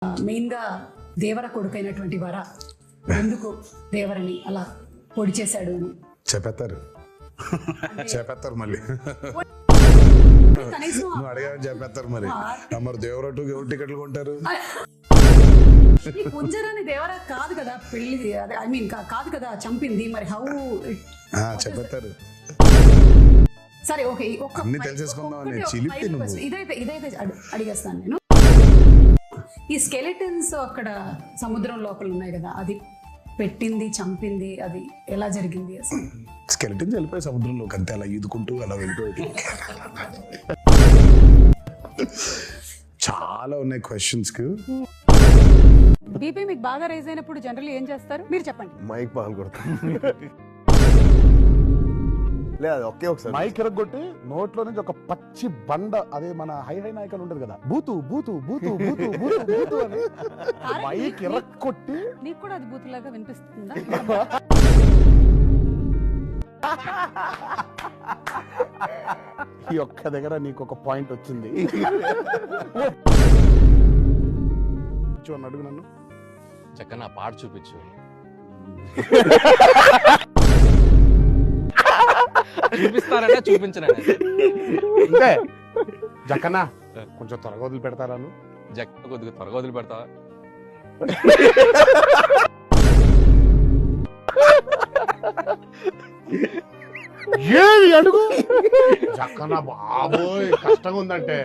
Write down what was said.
Main గా దేవర కొడుకైనటువంటి వర ఎందుకు దేవరని అలా పొడి చేశాడు అని చెప్పేస్తారు మళ్ళీ కనీసం నువ్వు అడిగావని చెప్పేస్తారు మరి దేవరటు ఎవరు టికెట్లు కొంటారు ఈ కుంజరాని దేవర కాదు కదా పెళ్లి, ఐ మీన్ కాదు కదా చంపింది, మరి హౌ చెప్పేస్తారు. సరే ఓకే, అన్ని తెలిసేసుకుందాం. ఇదైతే అడిగేస్తాను నేను. ఈ స్కెలిటన్స్ అక్కడ సముద్రం లోపల ఉన్నాయి కదా, అది పెట్టింది చంపింది అది ఎలా జరిగింది అసలు? స్కెలిటన్స్ వెళ్ళిపోయి సముద్రంలోకి అంతే, అలా ఈదుకుంటూ అలా వెళ్ళిపోయి. చాలా ఉన్నాయి క్వశ్చన్స్ కి. బీపీ మీకు బాగా రైజ్ అయినప్పుడు జనరల్ ఏం చేస్తారు మీరు చెప్పండి? మైక్ పగలు కొడతాను. లేదు ఒకే ఒకసారి మైక్ ఎరగొట్టి నోట్లో నుంచి ఒక పచ్చి బండ, అదే మన హై నాయకులు ఉంటది కదా, బూతు బూతు బూతు బూతు బూతు బూతు అని మైక్ ఎరగొట్టి. నీకు కూడా అది బూతులాగా వినిపిస్తుందా? ఈ ఒక్క దగ్గర నీకు ఒక పాయింట్ వచ్చింది. అడుగు నన్ను చక్కగా నా పాట చూపించు. చూపిస్తారంటే చూపించనండి. అంటే జక్కన్నా కొంచెం త్వరగా వదిలి పెడతారా? జక్క కొద్దిగా త్వరగా వదిలి పెడతావా? ఏది అడుగు జక్కన్నా. బాబోయ్ కష్టంగా ఉందంటే